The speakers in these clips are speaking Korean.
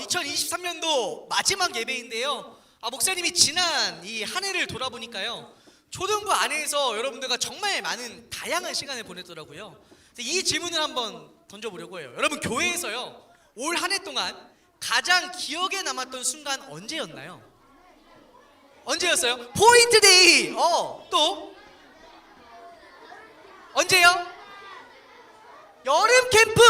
2023년도 마지막 예배인데요. 목사님이 지난 이 한 해를 돌아보니까요, 초등부 안에서 여러분들과 정말 많은 다양한 시간을 보냈더라고요. 이 질문을 한번 던져보려고 해요. 여러분, 교회에서요, 올 한 해 동안 가장 기억에 남았던 순간 언제였나요? 언제였어요? 포인트데이. 또 언제요? 여름 캠프.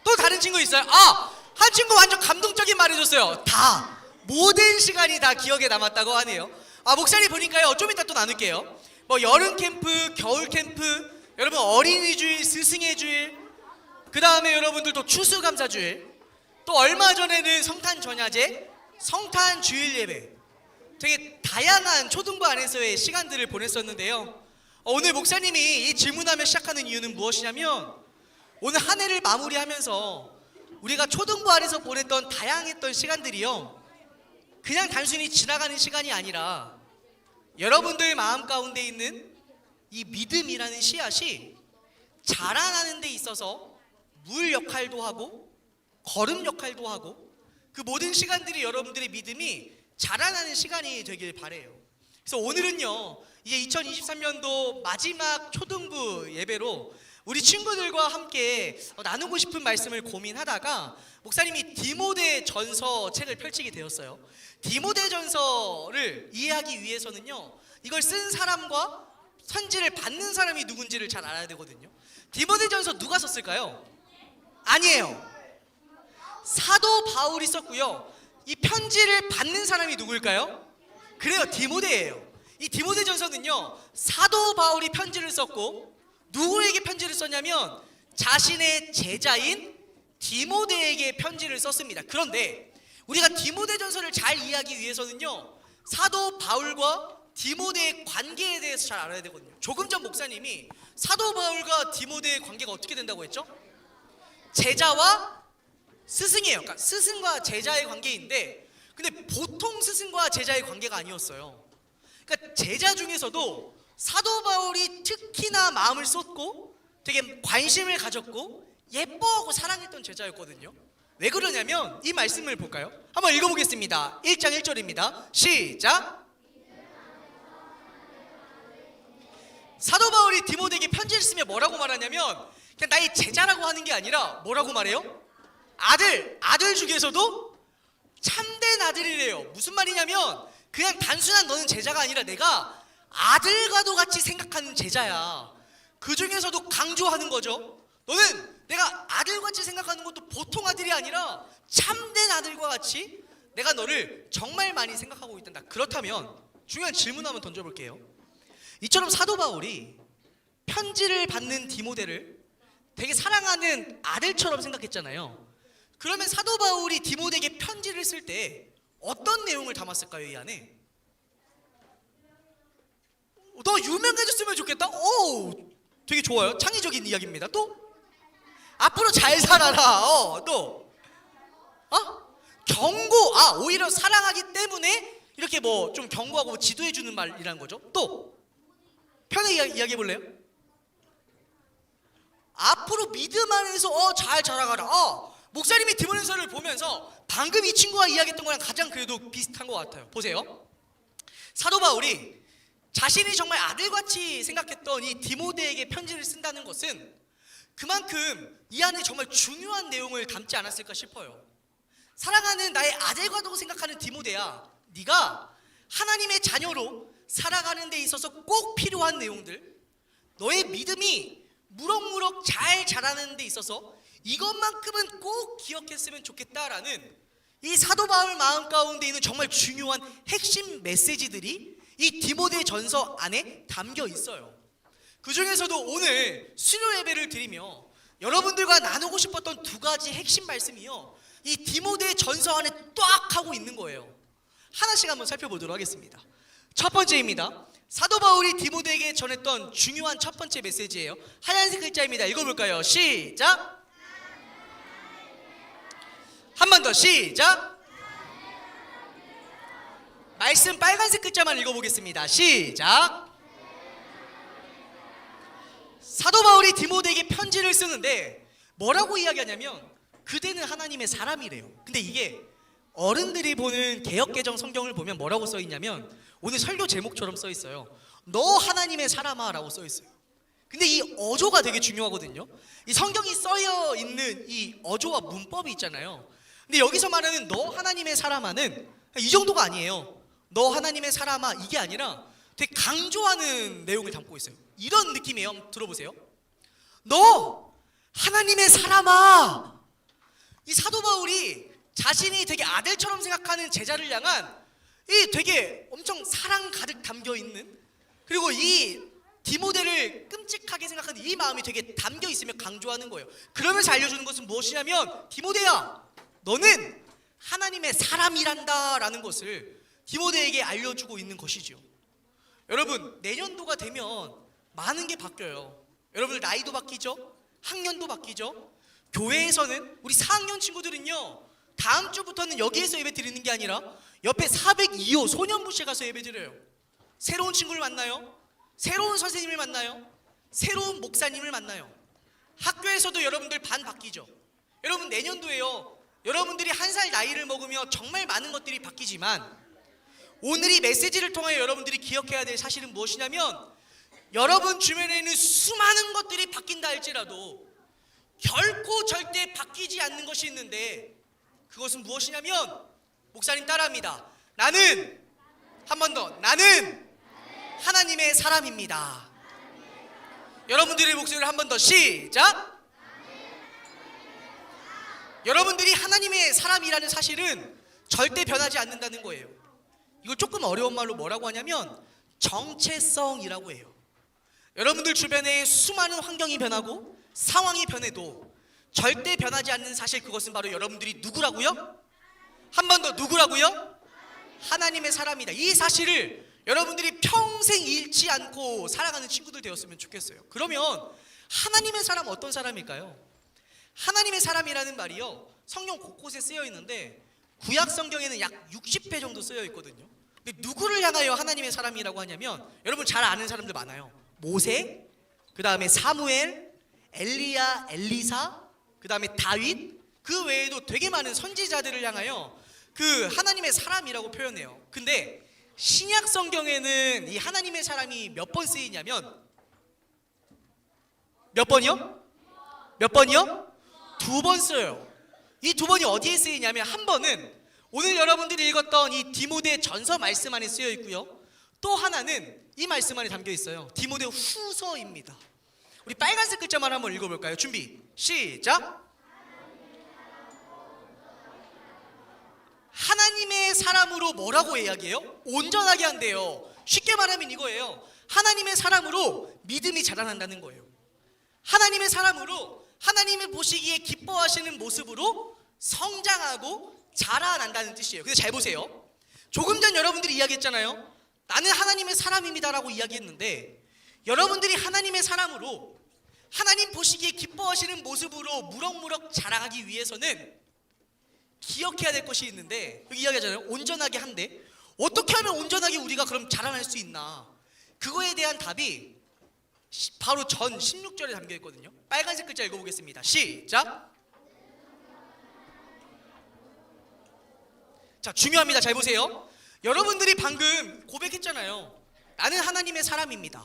또 다른 친구 있어요? 한 친구 완전 감동적인 말 해줬어요. 다 모든 시간이 다 기억에 남았다고 하네요. 목사님 보니까요, 좀 이따 또 나눌게요. 뭐 여름 캠프, 겨울 캠프, 여러분 어린이 주일, 스승의 주일, 그 다음에 여러분들 또 추수감사 주일, 또 얼마 전에는 성탄 전야제, 성탄 주일 예배, 되게 다양한 초등부 안에서의 시간들을 보냈었는데요. 오늘 목사님이 이 질문하며 시작하는 이유는 무엇이냐면, 오늘 한 해를 마무리하면서 우리가 초등부 안에서 보냈던 다양했던 시간들이요, 그냥 단순히 지나가는 시간이 아니라 여러분들 마음 가운데 있는 이 믿음이라는 씨앗이 자라나는 데 있어서 물 역할도 하고 걸음 역할도 하고, 그 모든 시간들이 여러분들의 믿음이 자라나는 시간이 되길 바래요. 그래서 오늘은요, 이제 2023년도 마지막 초등부 예배로 우리 친구들과 함께 나누고 싶은 말씀을 고민하다가 목사님이 디모데 전서 책을 펼치게 되었어요. 디모데 전서를 이해하기 위해서는요, 이걸 쓴 사람과 편지를 받는 사람이 누군지를 잘 알아야 되거든요. 디모데 전서 누가 썼을까요? 아니에요. 사도 바울이 썼고요. 이 편지를 받는 사람이 누굴까요? 그래요, 디모데예요. 이 디모데 전서는요, 사도 바울이 편지를 썼고, 누구에게 편지를 썼냐면 자신의 제자인 디모데에게 편지를 썼습니다. 그런데 우리가 디모데 전서를 잘 이해하기 위해서는요, 사도 바울과 디모데의 관계에 대해서 잘 알아야 되거든요. 조금 전 목사님이 사도 바울과 디모데의 관계가 어떻게 된다고 했죠? 제자와 스승이에요. 그러니까 스승과 제자의 관계인데, 근데 보통 스승과 제자의 관계가 아니었어요. 그러니까 제자 중에서도 사도 바울이 특히나 마음을 쏟고 되게 관심을 가졌고 예뻐하고 사랑했던 제자였거든요. 왜 그러냐면 이 말씀을 볼까요? 한번 읽어보겠습니다. 1장 1절입니다. 시작! 사도 바울이 디모데에게 편지를 쓰며 뭐라고 말하냐면, 그냥 나의 제자라고 하는 게 아니라 뭐라고 말해요? 아들 중에서도 참된 아들이래요. 무슨 말이냐면 그냥 단순한 너는 제자가 아니라 내가 아들과도 같이 생각하는 제자야. 그 중에서도 강조하는 거죠. 너는 내가 아들같이 생각하는 것도 보통 아들이 아니라 참된 아들과 같이 내가 너를 정말 많이 생각하고 있단다. 그렇다면 중요한 질문 한번 던져볼게요. 이처럼 사도 바울이 편지를 받는 디모데를 되게 사랑하는 아들처럼 생각했잖아요. 그러면 사도 바울이 디모데에게 편지를 쓸 때 어떤 내용을 담았을까요? 이 안에 더 유명해졌으면 좋겠다? 되게 좋아요. 창의적인 이야기입니다. 또 앞으로 잘 살아라. 또 경고. 오히려 사랑하기 때문에 이렇게 뭐 좀 경고하고 지도해주는 말이라는 거죠. 또 편하게 이야기해 볼래요? 앞으로 믿음 안에서 잘 자라가라. 목사님이 디모데서를 보면서 방금 이 친구가 이야기했던 거랑 가장 그래도 비슷한 것 같아요. 보세요. 사도 바울이 자신이 정말 아들같이 생각했던 이 디모데에게 편지를 쓴다는 것은 그만큼 이 안에 정말 중요한 내용을 담지 않았을까 싶어요. 사랑하는 나의 아들과도 생각하는 디모데야, 네가 하나님의 자녀로 살아가는 데 있어서 꼭 필요한 내용들, 너의 믿음이 무럭무럭 잘 자라는 데 있어서 이것만큼은 꼭 기억했으면 좋겠다라는 이 사도 바울 마음 가운데 있는 정말 중요한 핵심 메시지들이 이 디모데 전서 안에 담겨 있어요. 그 중에서도 오늘 수요 예배를 드리며 여러분들과 나누고 싶었던 두 가지 핵심 말씀이요, 이 디모데 전서 안에 딱 하고 있는 거예요. 하나씩 한번 살펴보도록 하겠습니다. 첫 번째입니다. 사도 바울이 디모데에게 전했던 중요한 첫 번째 메시지예요. 하얀색 글자입니다. 읽어볼까요? 시작! 한 번 더 시작! 말씀 빨간색 글자만 읽어보겠습니다. 시작! 사도 바울이 디모데에게 편지를 쓰는데 뭐라고 이야기하냐면 그대는 하나님의 사람이래요. 근데 이게 어른들이 보는 개역개정 성경을 보면 뭐라고 써 있냐면 오늘 설교 제목처럼 써 있어요. 너 하나님의 사람아 라고 써 있어요. 근데 이 어조가 되게 중요하거든요. 이 성경이 써여 있는 이 어조와 문법이 있잖아요. 근데 여기서 말하는 너 하나님의 사람아는 이 정도가 아니에요. 너 하나님의 사람아 이게 아니라 되게 강조하는 내용을 담고 있어요. 이런 느낌이에요. 한번 들어보세요. 너 하나님의 사람아. 이 사도 바울이 자신이 되게 아들처럼 생각하는 제자를 향한 이 되게 엄청 사랑 가득 담겨 있는, 그리고 이 디모데를 끔찍하게 생각하는 이 마음이 되게 담겨 있으며 강조하는 거예요. 그러면서 알려주는 것은 무엇이냐면 디모데야, 너는 하나님의 사람이란다 라는 것을 디모데에게 알려주고 있는 것이죠. 여러분, 내년도가 되면 많은 게 바뀌어요. 여러분들 나이도 바뀌죠? 학년도 바뀌죠? 교회에서는 우리 4학년 친구들은요, 다음 주부터는 여기에서 예배 드리는 게 아니라 옆에 402호 소년부시에 가서 예배 드려요. 새로운 친구를 만나요. 새로운 선생님을 만나요. 새로운 목사님을 만나요. 학교에서도 여러분들 반 바뀌죠. 여러분, 내년도에요, 여러분들이 한 살 나이를 먹으며 정말 많은 것들이 바뀌지만 오늘 이 메시지를 통하여 여러분들이 기억해야 될 사실은 무엇이냐면 여러분 주변에 있는 수많은 것들이 바뀐다 할지라도 결코 절대 바뀌지 않는 것이 있는데 그것은 무엇이냐면, 목사님 따라합니다. 나는, 한 번 더, 나는 하나님의 사람입니다. 여러분들의 목소리를 한 번 더 시작. 여러분들이 하나님의 사람이라는 사실은 절대 변하지 않는다는 거예요. 이걸 조금 어려운 말로 뭐라고 하냐면 정체성이라고 해요. 여러분들 주변에 수많은 환경이 변하고 상황이 변해도 절대 변하지 않는 사실, 그것은 바로 여러분들이 누구라고요? 한 번 더, 누구라고요? 하나님의 사람이다. 이 사실을 여러분들이 평생 잃지 않고 살아가는 친구들 되었으면 좋겠어요. 그러면 하나님의 사람 어떤 사람일까요? 하나님의 사람이라는 말이요, 성경 곳곳에 쓰여 있는데 구약 성경에는 약 60회 정도 쓰여 있거든요. 근데 누구를 향하여 하나님의 사람이라고 하냐면 여러분 잘 아는 사람들 많아요. 모세, 그 다음에 사무엘, 엘리야, 엘리사, 그 다음에 다윗, 그 외에도 되게 많은 선지자들을 향하여 그 하나님의 사람이라고 표현해요. 근데 신약 성경에는 이 하나님의 사람이 몇 번 쓰이냐면, 몇 번이요? 몇 번이요? 2번 써요. 이 2번이 어디에 쓰이냐면, 한 번은 오늘 여러분들이 읽었던 이 디모데 전서 말씀 안에 쓰여 있고요, 또 하나는 이 말씀 안에 담겨 있어요. 디모데 후서입니다. 우리 빨간색 글자만 한번 읽어볼까요? 준비 시작. 하나님의 사람으로 뭐라고 이야기해요? 온전하게 한대요. 쉽게 말하면 이거예요. 하나님의 사람으로 믿음이 자라난다는 거예요. 하나님의 사람으로 하나님을 보시기에 기뻐하시는 모습으로 성장하고 자라난다는 뜻이에요. 근데 잘 보세요. 조금 전 여러분들이 이야기했잖아요. 나는 하나님의 사람입니다라고 이야기했는데, 여러분들이 하나님의 사람으로 하나님 보시기에 기뻐하시는 모습으로 무럭무럭 자라가기 위해서는 기억해야 될 것이 있는데, 여기 이야기하잖아요. 온전하게 한대. 어떻게 하면 온전하게 우리가 그럼 자라날 수 있나? 그거에 대한 답이 바로 전 16절에 담겨 있거든요. 빨간색 글자 읽어보겠습니다. 시작. 자, 중요합니다. 잘 보세요. 여러분들이 방금 고백했잖아요. 나는 하나님의 사람입니다.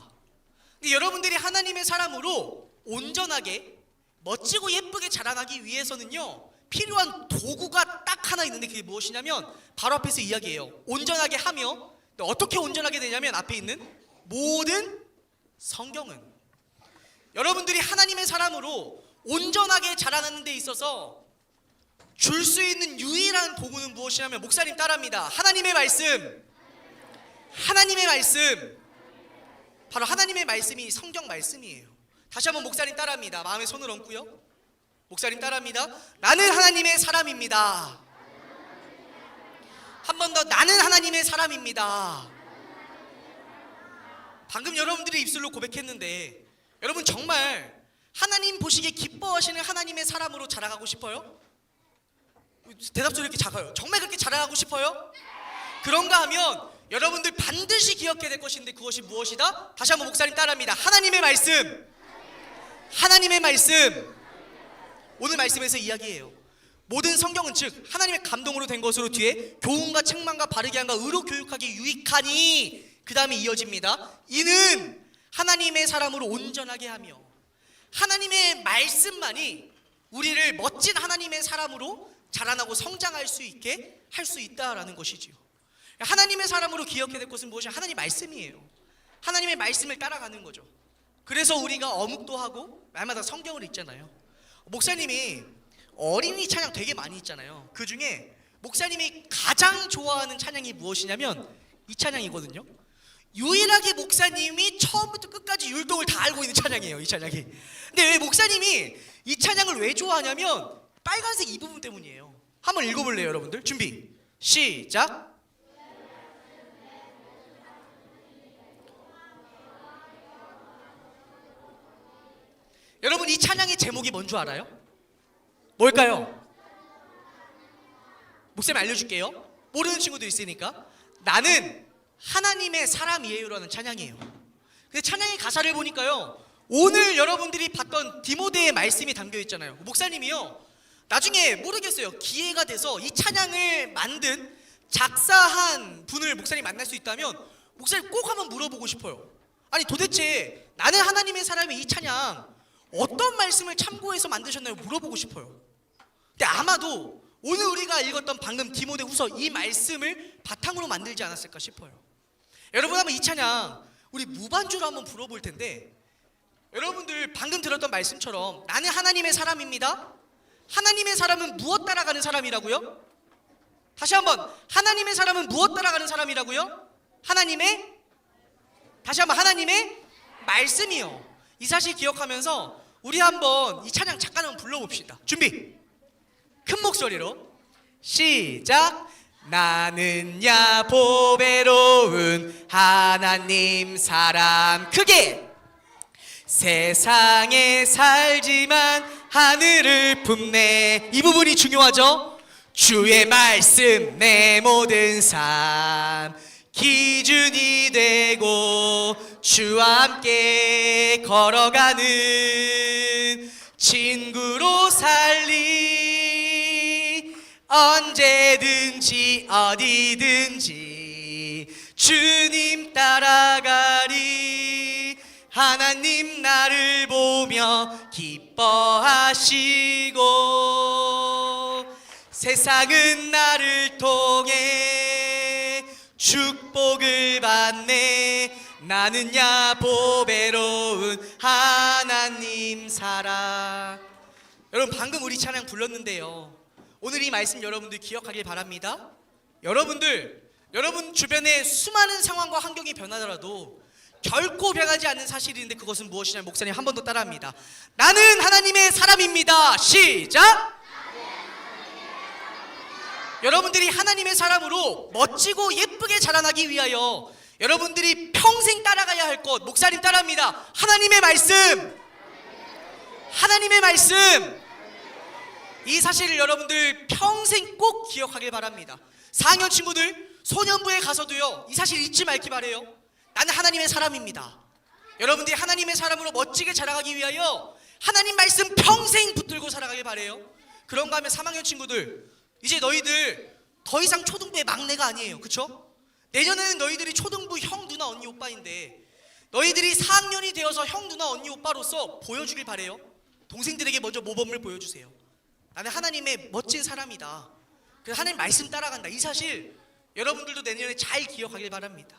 근데 여러분들이 하나님의 사람으로 온전하게 멋지고 예쁘게 자라나기 위해서는요, 필요한 도구가 딱 하나 있는데 그게 무엇이냐면 바로 앞에서 이야기해요. 온전하게 하며, 어떻게 온전하게 되냐면 앞에 있는 모든 성경은, 여러분들이 하나님의 사람으로 온전하게 자라나는 데 있어서 줄 수 있는 유일한 도구는 무엇이냐면, 목사님 따라합니다. 하나님의 말씀. 하나님의 말씀. 바로 하나님의 말씀이 성경 말씀이에요. 다시 한번 목사님 따라합니다. 마음에 손을 얹고요. 목사님 따라합니다. 나는 하나님의 사람입니다. 한 번 더, 나는 하나님의 사람입니다. 방금 여러분들이 입술로 고백했는데, 여러분 정말 하나님 보시기에 기뻐하시는 하나님의 사람으로 자라가고 싶어요? 대답 소리 이렇게 작아요. 정말 그렇게 자라가고 싶어요? 그런가 하면 여러분들 반드시 기억해야 될 것인데, 그것이 무엇이다? 다시 한번 목사님 따라합니다. 하나님의 말씀. 하나님의 말씀. 오늘 말씀에서 이야기해요. 모든 성경은 즉 하나님의 감동으로 된 것으로 뒤에 교훈과 책망과 바르게 함과 의로 교육하기 유익하니 그 다음에 이어집니다. 이는 하나님의 사람으로 온전하게 하며 하나님의 말씀만이 우리를 멋진 하나님의 사람으로 자라나고 성장할 수 있게 할 수 있다라는 것이지요. 하나님의 사람으로 기억해야 될 것은 무엇이냐? 하나님 말씀이에요. 하나님의 말씀을 따라가는 거죠. 그래서 우리가 어묵도 하고 날마다 성경을 읽잖아요. 목사님이 어린이 찬양 되게 많이 있잖아요. 그 중에 목사님이 가장 좋아하는 찬양이 무엇이냐면 이 찬양이거든요. 유일하게 목사님이 처음부터 끝까지 율동을 다 알고 있는 찬양이에요, 이 찬양이. 근데 왜 목사님이 이 찬양을 왜 좋아하냐면 빨간색 이 부분 때문이에요. 한번 읽어볼래요, 여러분들? 준비, 시작. 여러분, 이 찬양의 제목이 뭔 줄 알아요? 뭘까요? 목사님 알려줄게요. 모르는 친구도 있으니까. 나는 하나님의 사람이에요라는 찬양이에요. 근데 찬양의 가사를 보니까요, 오늘 여러분들이 봤던 디모데의 말씀이 담겨 있잖아요. 목사님이요, 나중에 모르겠어요, 기회가 돼서 이 찬양을 만든 작사한 분을 목사님 만날 수 있다면 목사님 꼭 한번 물어보고 싶어요. 아니 도대체 나는 하나님의 사람의 이 찬양 어떤 말씀을 참고해서 만드셨나요? 물어보고 싶어요. 근데 아마도 오늘 우리가 읽었던 방금 디모데후서 이 말씀을 바탕으로 만들지 않았을까 싶어요. 여러분, 한번 이 찬양 우리 무반주로 한번 불어볼 텐데, 여러분들 방금 들었던 말씀처럼 나는 하나님의 사람입니다. 하나님의 사람은 무엇 따라가는 사람이라고요? 다시 한번, 하나님의 사람은 무엇 따라가는 사람이라고요? 다시 한번, 하나님의 말씀이요. 이 사실 기억하면서 우리 한번 이 찬양 잠깐 한번 불러봅시다. 준비, 큰 목소리로 시작. 나는야 보배로운 하나님 사람. 크게. 세상에 살지만 하늘을 품네. 이 부분이 중요하죠. 주의 말씀 내 모든 삶 기준이 되고 주와 함께 걸어가는 친구로 살리. 언제든지 어디든지 주님 따라가리. 하나님 나를 보며 기뻐하시고 세상은 나를 통해 축복을 받네. 나는야 보배로운 하나님 사랑. 여러분, 방금 우리 찬양 불렀는데요, 오늘 이 말씀 여러분들 기억하길 바랍니다. 여러분 주변에 수많은 상황과 환경이 변하더라도 결코 변하지 않는 사실이 있는데 그것은 무엇이냐면, 목사님 한 번 더 따라합니다. 나는 하나님의 사람입니다. 시작. 여러분들이 하나님의 사람으로 멋지고 예쁘게 자라나기 위하여 여러분들이 평생 따라가야 할 것, 목사님 따라합니다. 하나님의 말씀. 하나님의 말씀. 이 사실을 여러분들 평생 꼭 기억하길 바랍니다. 4학년 친구들 소년부에 가서도요, 이 사실 잊지 말기 바래요. 나는 하나님의 사람입니다. 여러분들이 하나님의 사람으로 멋지게 자라가기 위하여 하나님 말씀 평생 붙들고 살아가길 바래요. 그런가 하면 3학년 친구들, 이제 너희들 더 이상 초등부의 막내가 아니에요. 그쵸? 내년에는 너희들이 초등부 형, 누나, 언니, 오빠인데 너희들이 4학년이 되어서 형, 누나, 언니, 오빠로서 보여주길 바래요. 동생들에게 먼저 모범을 보여주세요. 나는 하나님의 멋진 사람이다. 그래서 하나님 말씀 따라간다. 이 사실 여러분들도 내년에 잘 기억하길 바랍니다.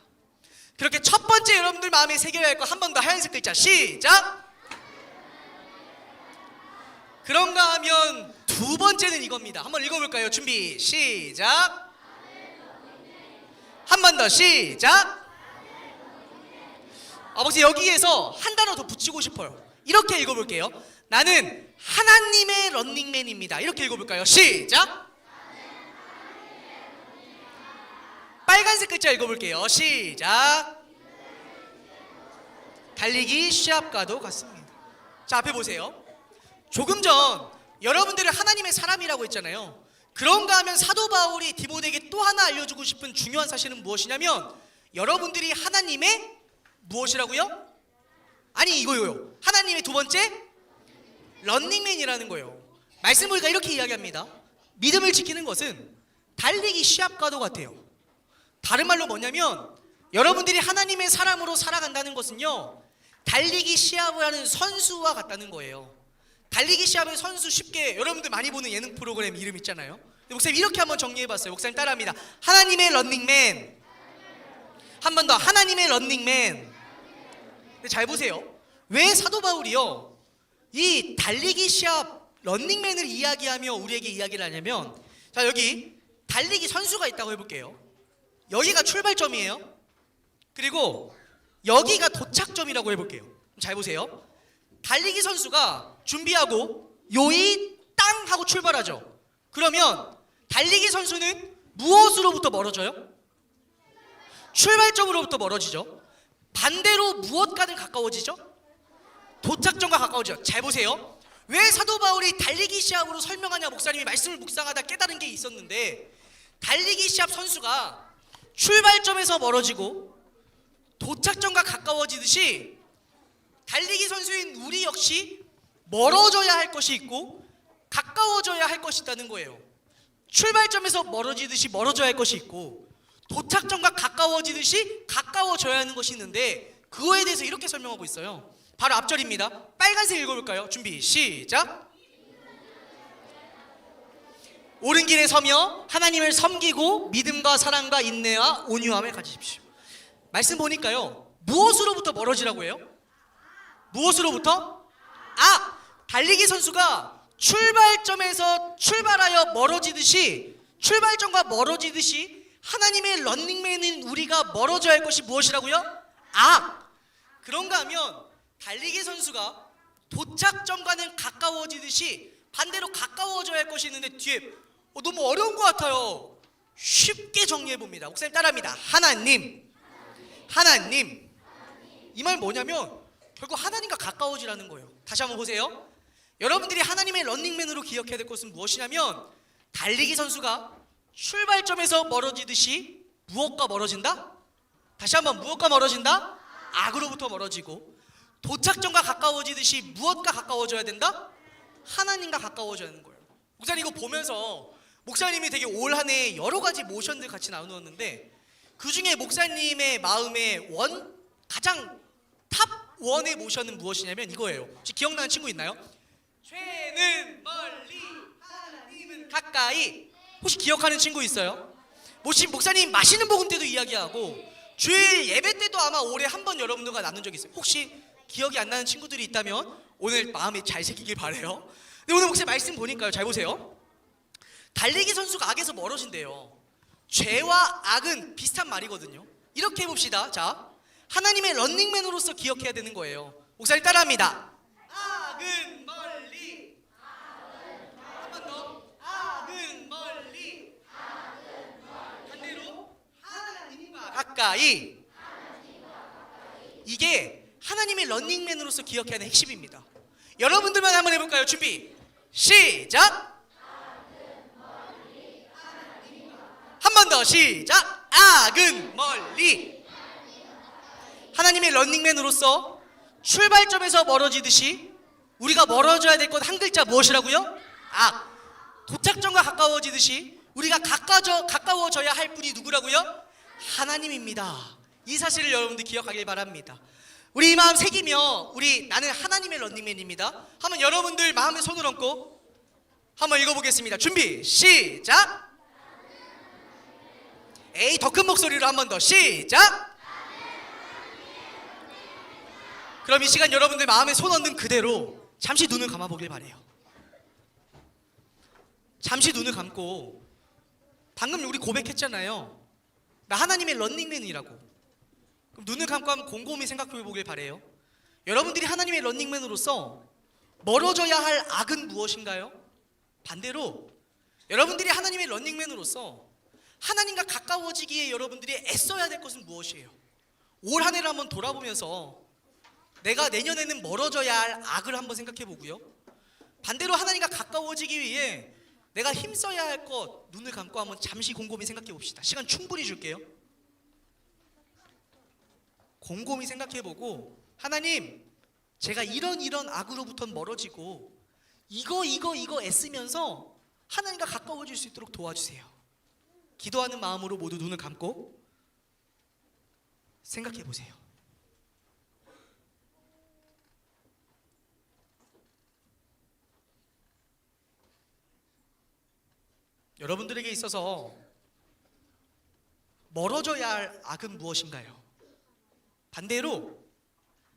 그렇게 첫 번째 여러분들 마음에 새겨야 할 거 한 번 더, 하얀색 글자 시작. 그런가 하면 두 번째는 이겁니다. 한번 읽어볼까요? 준비 시작. 한 번 더 시작. 아버지, 여기에서 한 단어 더 붙이고 싶어요. 이렇게 읽어볼게요. 나는 하나님의 런닝맨입니다. 이렇게 읽어볼까요? 시작. 빨간색 글자 읽어볼게요. 시작. 달리기 시합과도 같습니다. 자, 앞에 보세요. 조금 전 여러분들을 하나님의 사람이라고 했잖아요. 그런가 하면 사도 바울이 디모데에게 또 하나 알려주고 싶은 중요한 사실은 무엇이냐면, 여러분들이 하나님의 무엇이라고요? 아니, 이거요. 하나님의 두 번째 런닝맨이라는 거예요. 말씀 보니까 이렇게 이야기합니다. 믿음을 지키는 것은 달리기 시합과도 같아요. 다른 말로 뭐냐면 여러분들이 하나님의 사람으로 살아간다는 것은요, 달리기 시합을 하는 선수와 같다는 거예요. 달리기 시합의 선수 쉽게 여러분들 많이 보는 예능 프로그램 이름 있잖아요. 목사님 이렇게 한번 정리해봤어요. 목사님 따라합니다. 하나님의 런닝맨. 한 번 더. 하나님의 런닝맨. 근데 잘 보세요. 왜 사도 바울이요 이 달리기 시합 런닝맨을 이야기하며 우리에게 이야기를 하냐면, 자, 여기 달리기 선수가 있다고 해볼게요. 여기가 출발점이에요. 그리고 여기가 도착점이라고 해볼게요. 잘 보세요. 달리기 선수가 준비하고 요이 땅 하고 출발하죠. 그러면 달리기 선수는 무엇으로부터 멀어져요? 출발점으로부터 멀어지죠. 반대로 무엇과는 가까워지죠? 도착점과 가까워져요. 잘 보세요. 왜 사도 바울이 달리기 시합으로 설명하냐, 목사님이 말씀을 묵상하다 깨달은 게 있었는데, 달리기 시합 선수가 출발점에서 멀어지고 도착점과 가까워지듯이 달리기 선수인 우리 역시 멀어져야 할 것이 있고 가까워져야 할 것이 있다는 거예요. 출발점에서 멀어지듯이 멀어져야 할 것이 있고 도착점과 가까워지듯이 가까워져야 하는 것이 있는데, 그거에 대해서 이렇게 설명하고 있어요. 바로 앞절입니다. 빨간색 읽어볼까요? 준비 시작. 옳은 길에 서며 하나님을 섬기고 믿음과 사랑과 인내와 온유함을 가지십시오. 말씀 보니까요, 무엇으로부터 멀어지라고 해요? 무엇으로부터? 달리기 선수가 출발점에서 출발하여 멀어지듯이, 출발점과 멀어지듯이 하나님의 런닝맨인 우리가 멀어져야 할 것이 무엇이라고요? 그런가 하면 달리기 선수가 도착점과는 가까워지듯이 반대로 가까워져야 할 것이 있는데, 뒤에 너무 어려운 것 같아요. 쉽게 정리해 봅니다. 목사님 따라합니다. 하나님. 이 말 뭐냐면 결국 하나님과 가까워지라는 거예요. 다시 한번 보세요. 여러분들이 하나님의 런닝맨으로 기억해야 될 것은 무엇이냐면, 달리기 선수가 출발점에서 멀어지듯이 무엇과 멀어진다? 다시 한번, 무엇과 멀어진다? 악으로부터 멀어지고, 도착점과 가까워지듯이 무엇과 가까워져야 된다? 하나님과 가까워져야 하는 거예요. 목사님 이거 보면서 목사님이 되게 올 한 해 여러 가지 모션들 같이 나누었는데, 그 중에 목사님의 마음에 가장 탑 원의 모션은 무엇이냐면 이거예요. 혹시 기억나는 친구 있나요? 죄는 멀리, 하나님은 가까이. 혹시 기억하는 친구 있어요? 목사님 마시는 복음 때도 이야기하고 주일 예배 때도 아마 올해 한 번 여러분들과 나눈 적이 있어요. 혹시 기억이 안 나는 친구들이 있다면 오늘 마음에 잘 새기길 바래요. 근데 오늘 목사님 말씀 보니까요, 잘 보세요. 달리기 선수가 악에서 멀어진대요. 죄와 악은 비슷한 말이거든요. 이렇게 해봅시다. 자, 하나님의 런닝맨으로서 기억해야 되는 거예요. 목사님 따라합니다. 악은 멀리. 한 번 더. 악은 멀리. 반대로 하나님과 가까이. 이게 하나님의 런닝맨으로서 기억해야 하는 핵심입니다. 여러분들만 한번 해볼까요? 준비 시작. 한 번 더 시작. 악은 멀리. 하나님의 런닝맨으로서 출발점에서 멀어지듯이 우리가 멀어져야 될 것 한 글자 무엇이라고요? 도착점과 가까워지듯이 우리가 가까워져야 할 분이 누구라고요? 하나님입니다. 이 사실을 여러분들 기억하길 바랍니다. 우리 이 마음 새기며 나는 하나님의 런닝맨입니다. 한번 여러분들 마음에 손을 얹고 한번 읽어보겠습니다. 준비 시작. 더 큰 목소리로 한 번 더 시작. 그럼 이 시간 여러분들 마음에 손 얹는 그대로 잠시 눈을 감아보길 바래요. 잠시 눈을 감고, 방금 우리 고백했잖아요. 나 하나님의 런닝맨이라고. 그럼 눈을 감고 한번 곰곰이 생각해 보길 바래요. 여러분들이 하나님의 런닝맨으로서 멀어져야 할 악은 무엇인가요? 반대로 여러분들이 하나님의 런닝맨으로서 하나님과 가까워지기에 여러분들이 애써야 될 것은 무엇이에요? 올 한 해를 한번 돌아보면서 내가 내년에는 멀어져야 할 악을 한번 생각해 보고요, 반대로 하나님과 가까워지기 위해 내가 힘써야 할 것, 눈을 감고 한번 잠시 곰곰이 생각해 봅시다. 시간 충분히 줄게요. 곰곰이 생각해 보고, 하나님, 제가 이런 악으로부터 멀어지고 이거 애쓰면서 하나님과 가까워질 수 있도록 도와주세요. 기도하는 마음으로 모두 눈을 감고 생각해 보세요. 여러분들에게 있어서 멀어져야 할 악은 무엇인가요? 반대로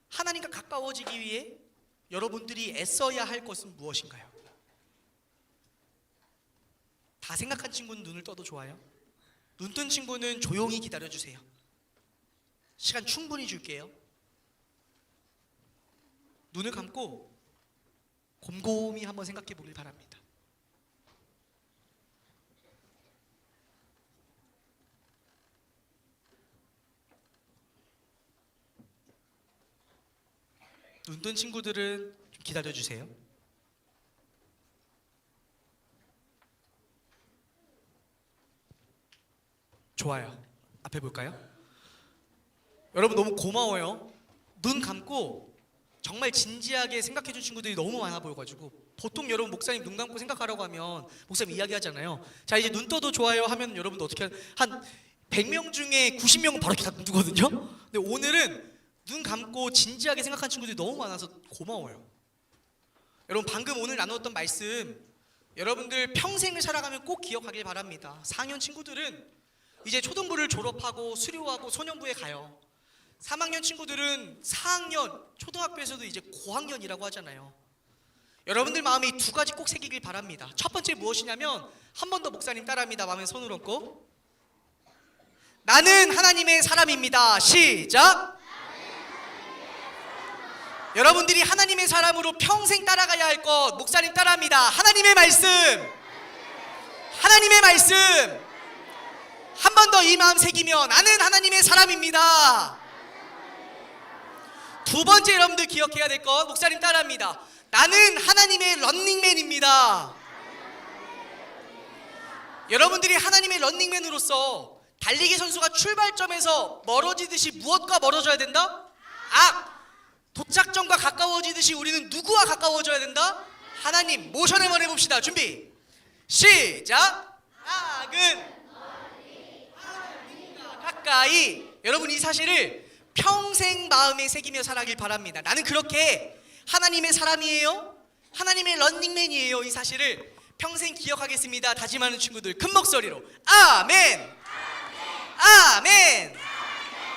하나님과 가까워지기 위해 여러분들이 애써야 할 것은 무엇인가요? 다 생각한 친구는 눈을 떠도 좋아요. 눈 뜬 친구는 조용히 기다려주세요. 시간 충분히 줄게요. 눈을 감고 곰곰이 한번 생각해 보길 바랍니다. 눈 뜬 친구들은 좀 기다려주세요. 좋아요. 앞에 볼까요? 여러분 너무 고마워요. 눈 감고 정말 진지하게 생각해 준 친구들이 너무 많아 보여가지고 보통 여러분 목사님 눈 감고 생각하라고 하면 목사님 이야기하잖아요. 자 이제 눈 떠도 좋아요 하면 여러분도 어떻게 한 100명 중에 90명은 바로 이렇게 다 눈 뜨거든요. 근데 오늘은 눈 감고 진지하게 생각한 친구들이 너무 많아서 고마워요. 여러분 방금 오늘 나누었던 말씀 여러분들 평생을 살아가면 꼭 기억하길 바랍니다. 4학년 친구들은 이제 초등부를 졸업하고 수료하고 소년부에 가요. 3학년 친구들은 4학년 초등학교에서도 이제 고학년이라고 하잖아요. 여러분들 마음에 이 두 가지 꼭 새기길 바랍니다. 첫 번째 무엇이냐면 한 번 더 목사님 따라합니다. 마음에 손을 얹고 나는 하나님의 사람입니다. 시작! 여러분들이 하나님의 사람으로 평생 따라가야 할 것 목사님 따라합니다. 하나님의 말씀! 하나님의 말씀! 한 번 더 이 마음 새기면 나는 하나님의 사람입니다. 두 번째 여러분들 기억해야 될 것 목사님 따라합니다. 나는 하나님의 런닝맨입니다. 여러분들이 하나님의 런닝맨으로서 달리기 선수가 출발점에서 멀어지듯이 무엇과 멀어져야 된다? 악! 도착점과 가까워지듯이 우리는 누구와 가까워져야 된다? 하나님. 모션 한번 해봅시다. 준비 시작! 악은 하나님과 가까이. 여러분 이 사실을 평생 마음에 새기며 살아가길 바랍니다. 나는 그렇게 하나님의 사람이에요. 하나님의 런닝맨이에요. 이 사실을 평생 기억하겠습니다. 다짐하는 친구들 큰 목소리로 아멘! 아멘! 아멘!